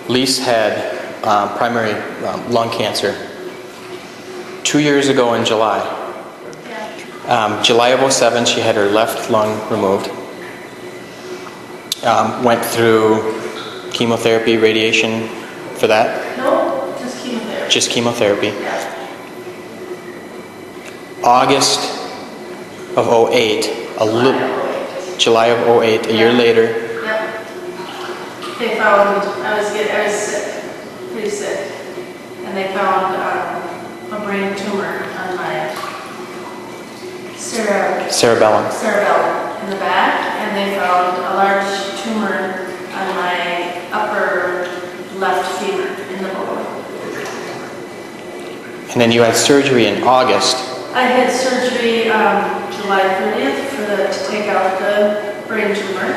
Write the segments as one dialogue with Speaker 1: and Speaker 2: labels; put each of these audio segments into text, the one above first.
Speaker 1: Lise had primary lung cancer 2 years ago in July. July of '07, she had her left lung removed. Went through chemotherapy, radiation for that.
Speaker 2: No, just chemotherapy.
Speaker 1: Just chemotherapy.
Speaker 2: Yeah.
Speaker 1: August of '08, July of '08, a year later.
Speaker 2: Yep. They found, I was sick, pretty sick, and they found a brain tumor on my cerebellum in the back, and they found a large tumor on my upper left femur in the bone.
Speaker 1: And then you had surgery in August.
Speaker 2: I had surgery July 30th to take out the brain tumor,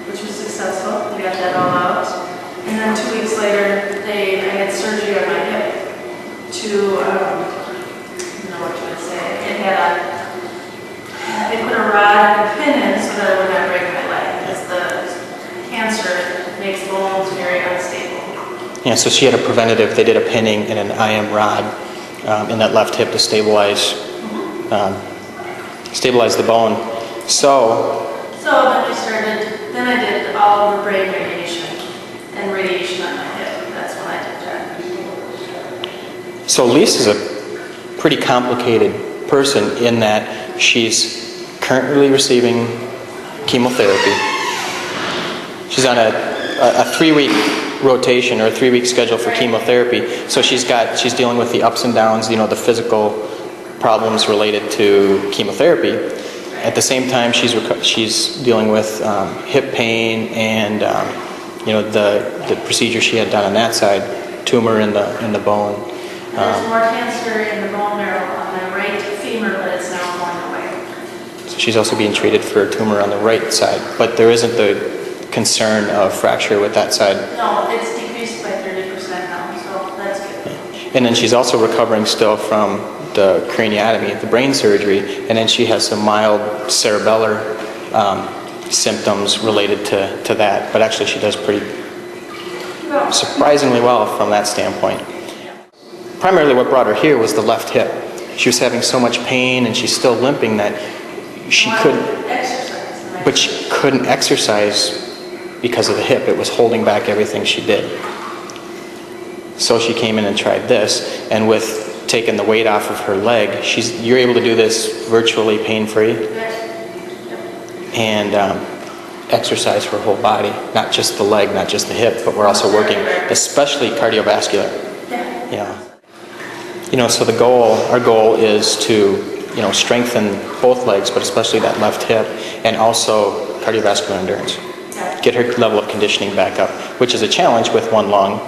Speaker 2: which was successful. We got that all out. And then 2 weeks later, I had surgery on my hip to, I don't know what you would say. They put a rod and a pin in so that it would not break my leg, because the cancer makes bones very unstable.
Speaker 1: Yeah, so she had a preventative. They did a pinning and an IM rod in that left hip to stabilize the bone. So then I did all the brain radiation and radiation on my hip. That's when I did that. So Lise is a pretty complicated person in that she's currently receiving chemotherapy. She's on a 3-week rotation or a 3-week schedule for chemotherapy. So she's dealing with the ups and downs, the physical problems related to chemotherapy. At the same time, she's dealing with hip pain and the procedure she had done on that side, tumor in the bone.
Speaker 2: There's more cancer in the bone marrow on my right femur, but it's now going away.
Speaker 1: So she's also being treated for a tumor on the right side, but there isn't the concern of fracture with that side.
Speaker 2: No, it's decreased by 30% now, so that's good.
Speaker 1: And then she's also recovering still from the craniotomy, the brain surgery, and then she has some mild cerebellar symptoms related to that, but actually she does pretty surprisingly well from that standpoint. Primarily what brought her here was the left hip. She was having so much pain and she's still limping that she couldn't exercise because of the hip. It was holding back everything she did. So she came in and tried this, and with taking the weight off of her leg, you're able to do this virtually pain-free and exercise her whole body, not just the leg, not just the hip, but we're also working especially cardiovascular. So our goal is to strengthen both legs, but especially that left hip, and also cardiovascular endurance. Get her level of conditioning back up, which is a challenge with one lung.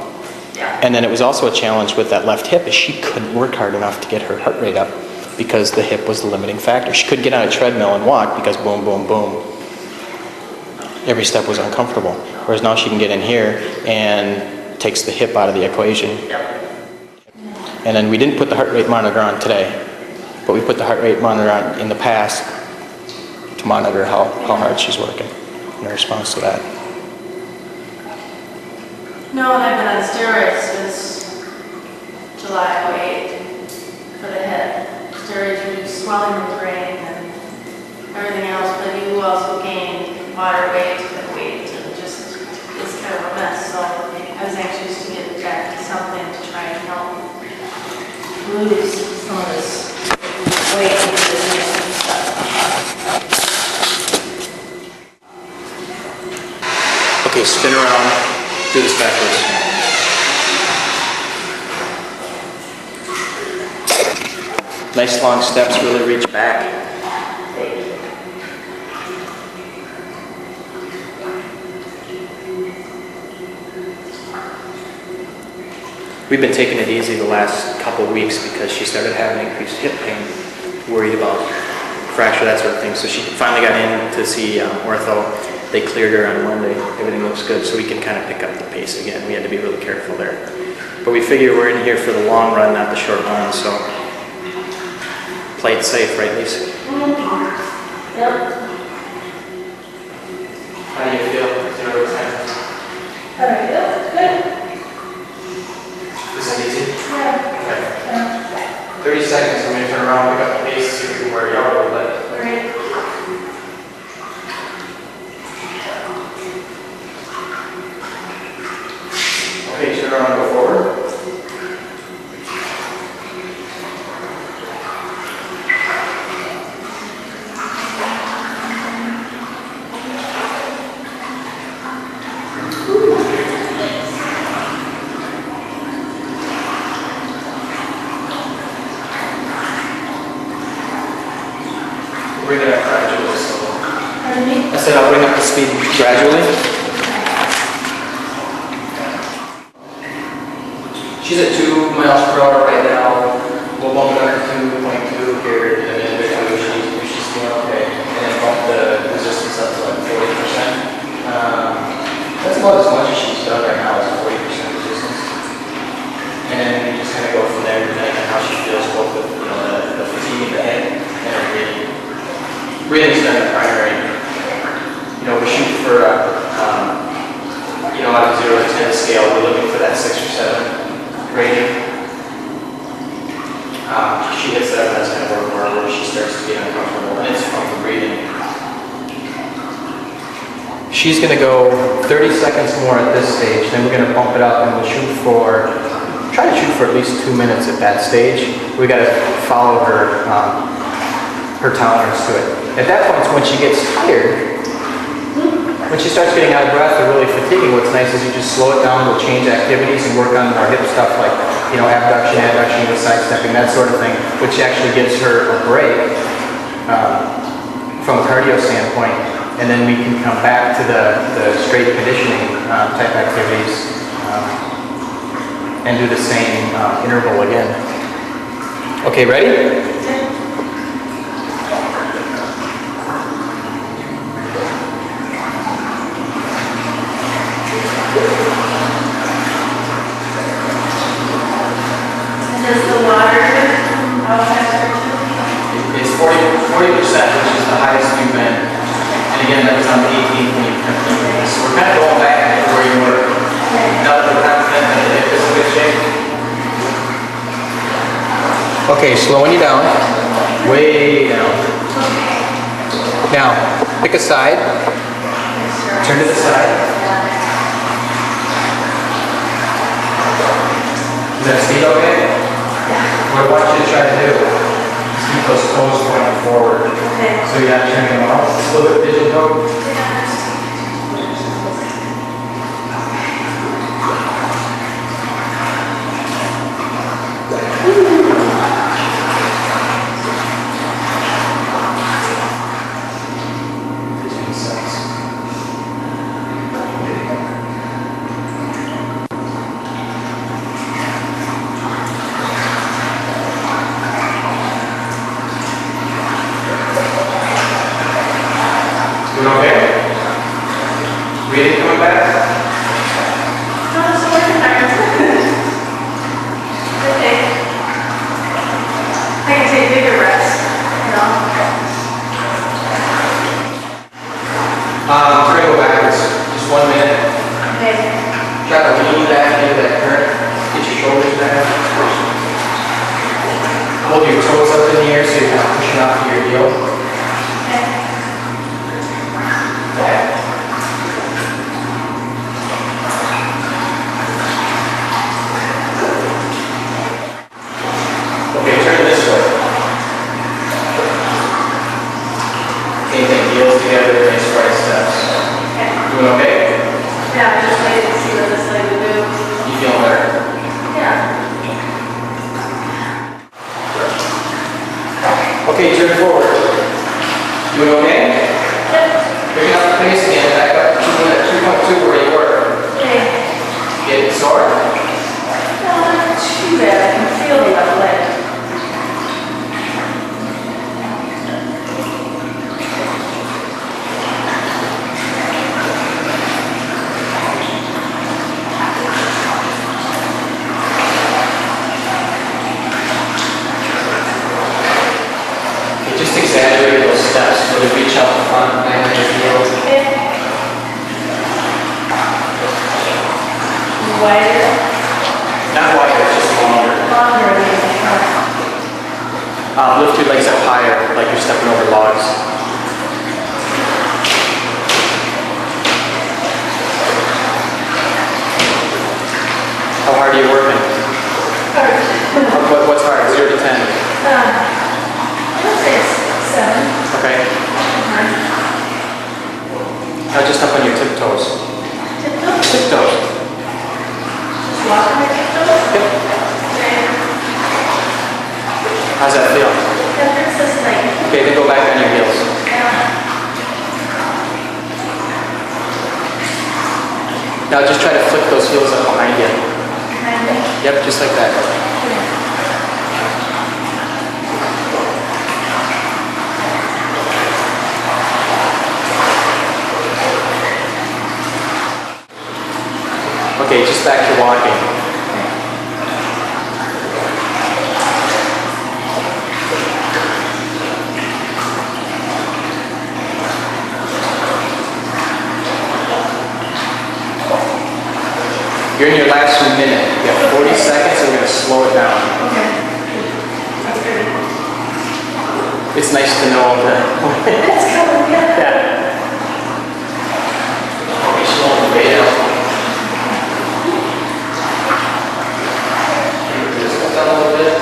Speaker 1: And then it was also a challenge with that left hip, is she couldn't work hard enough to get her heart rate up because the hip was the limiting factor. She couldn't get on a treadmill and walk because boom, boom, boom. Every step was uncomfortable. Whereas now she can get in here and takes the hip out of the equation. And then we didn't put the heart rate monitor on today, but we put the heart rate monitor on in the past to monitor how hard she's working in response to that.
Speaker 2: No, and I've been on steroids since July of '08 for the head. Steroids reduce swelling in the brain and everything else, but you also gain water weight and weight, and just it's kind of a mess. So I was anxious to get back to something to try and help lose some of this weight and stuff.
Speaker 1: Okay, spin around. Do this backwards. Nice long steps, really reach back. We've been taking it easy the last couple of weeks because she started having increased hip pain, worried about fracture, that sort of thing. So she finally got in to see ortho. They cleared her on Monday. Everything looks good, so we can kind of pick up the pace again. We had to be really careful there. But we figure we're in here for the long run, not the short run, so play it safe, right, Lise?
Speaker 2: Yep.
Speaker 1: How do you feel? 0 to 10?
Speaker 2: Very good.
Speaker 1: Turn around and go forward. Bring it up gradually.
Speaker 2: Pardon me?
Speaker 1: I said I'll bring up the speed gradually. She's at 2 miles per hour right now. We'll bump it up to 2.2 here in a minute or two. She's doing okay. And then bump the resistance up to like 40%. That's about as much as she's done right now, is 40% resistance. And then we just kind of go from there, depending on how she feels, both with the fatigue in the head and really extend the primary. We shoot for out of 0 to 10 scale, we're looking for that 6 or 7 rating. She hits 7, that's kind of where she starts to get uncomfortable, and it's from the breathing. She's going to go 30 seconds more at this stage, then we're going to bump it up and we'll try to shoot for at least 2 minutes at that stage. We got to follow her tolerance to it. At that point, when she gets tired, when she starts getting out of breath or really fatiguing, what's nice is you just slow it down, we'll change activities and work on our hip stuff like, abduction, adduction, side stepping, that sort of thing, which actually gives her a break from a cardio standpoint. And then we can come back to the straight conditioning type activities and do the same interval again. Okay, ready?
Speaker 2: Does the water outside
Speaker 1: It's 40%, which is the highest you've been. And again, that was on the 18th when you kept doing this. So we're kind of going back to where you were. Now that we're confident that the hip is in good shape. Okay, slowing you down. Way down. Now, pick a side. Turn to the side. Is that speed okay? What I want you to try to do is keep those toes pointing forward.
Speaker 2: Okay.
Speaker 1: So you're not turning them off. It's a little bit digital. Doing okay? Breathing coming back?
Speaker 2: No, it's working back. Okay. I can take bigger breaths,
Speaker 1: We're going to go backwards. Just 1 minute.
Speaker 2: Okay.
Speaker 1: Try to lean back into that current. Get your shoulders back. Hold your toes up in the air so you're not pushing off your heel.
Speaker 2: Okay.
Speaker 1: Okay, turn it this way. Same thing, heels together, nice right steps. Doing okay?
Speaker 2: Yeah, I'm just waiting to see what this leg will do.
Speaker 1: You feeling better?
Speaker 2: Yeah.
Speaker 1: Okay, turn forward. Doing okay?
Speaker 2: Yep.
Speaker 1: Picking up the pace again, back up to 2.2 where you were.
Speaker 2: Okay.
Speaker 1: Getting sore?
Speaker 2: Not too bad. I can feel the left leg.
Speaker 1: Okay, just exaggerate those steps so they reach out the front and then your heels.
Speaker 2: Okay. Wider.
Speaker 1: Not wider, just longer.
Speaker 2: Longer than the front.
Speaker 1: Lift your legs up higher, like you're stepping over logs.
Speaker 2: walk on my tiptoes?
Speaker 1: Yep.
Speaker 2: Okay.
Speaker 1: How's that feel?
Speaker 2: That hurts this leg.
Speaker 1: Okay, then go back on your heels.
Speaker 2: Yeah.
Speaker 1: Now just try to flick those heels up behind you.
Speaker 2: Behind me.
Speaker 1: Yep, just like that. Okay, just back to walking. You're in your last minute. You have 40 seconds, so we're going to slow it down.
Speaker 2: Okay. That's good.
Speaker 1: It's nice to know that.
Speaker 2: It's coming, yeah.
Speaker 1: Yeah. Okay, slow it way down. Just go down a little bit.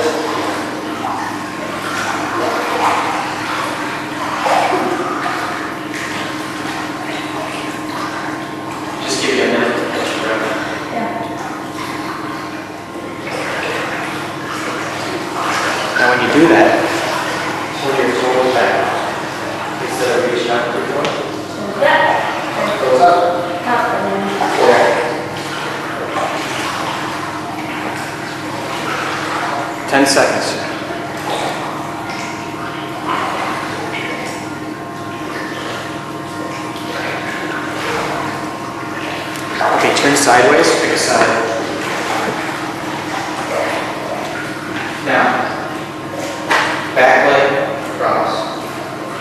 Speaker 1: Just give you a minute to catch your breath. Now when you do that, hold your toes back. Instead of reaching out to your toe.
Speaker 2: Yeah.
Speaker 1: Toes up.
Speaker 2: Up and then
Speaker 1: There. 10 seconds. Okay, turn sideways, pick a side. Now, back leg, cross.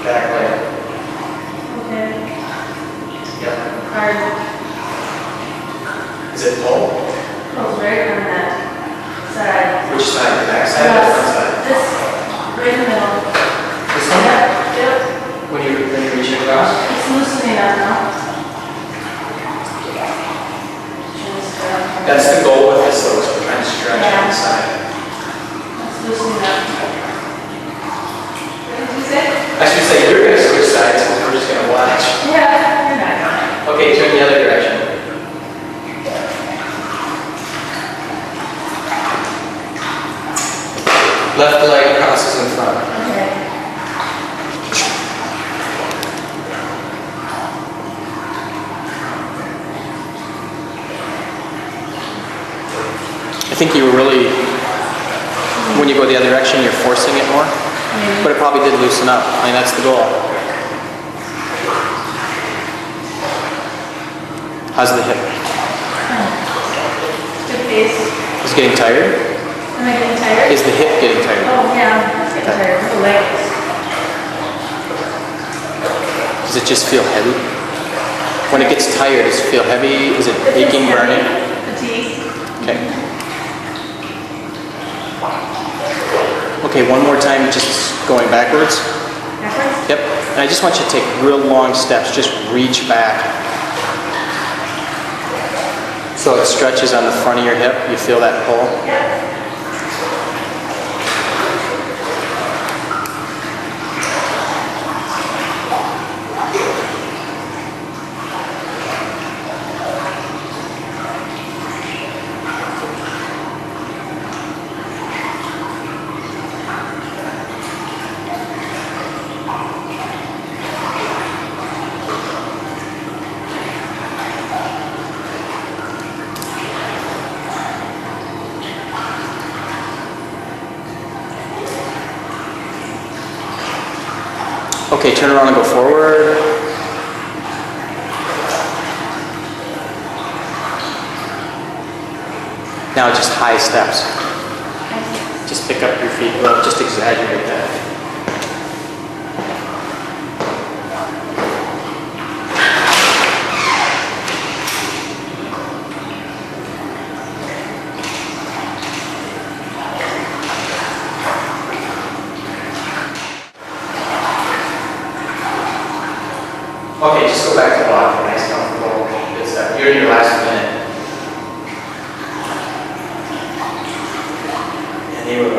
Speaker 1: Back leg.
Speaker 2: okay.
Speaker 1: Yep.
Speaker 2: Hard.
Speaker 1: Is it pull?
Speaker 2: Pulls right on that side.
Speaker 1: Which side? The back side or the front side?
Speaker 2: This, right in the middle.
Speaker 1: This one?
Speaker 2: Yep, yep.
Speaker 1: When you reach across?
Speaker 2: It's loosening up now.
Speaker 1: That's the goal with this though, is we're trying to stretch on the side.
Speaker 2: It's loosening up. What did you say?
Speaker 1: I should say you're going to switch sides, so we're just going to watch.
Speaker 2: Yeah, you're not going.
Speaker 1: Okay, turn the other direction. Left leg crosses in front.
Speaker 2: Okay.
Speaker 1: I think you were really, when you go the other direction, you're forcing it more. But it probably did loosen up. I mean, that's the goal. How's the hip?
Speaker 2: Good face.
Speaker 1: Is it getting tired?
Speaker 2: Am I getting tired?
Speaker 1: Is the hip getting tired?
Speaker 2: Oh, yeah. It's getting tired. The legs.
Speaker 1: Does it just feel heavy? When it gets tired, does it feel heavy? Is it aching, burning?
Speaker 2: Fatigue.
Speaker 1: Okay. Okay, one more time, just going backwards.
Speaker 2: Backwards?
Speaker 1: Yep. And I just want you to take real long steps. Just reach back. So it stretches on the front of your hip. You feel that pull?
Speaker 2: Yep.
Speaker 1: Okay, turn around and go forward. Now just high steps. Just pick up your feet. Well, just exaggerate that. Okay, just go back to walking. Nice, comfortable. Good stuff. You're in your last minute. And you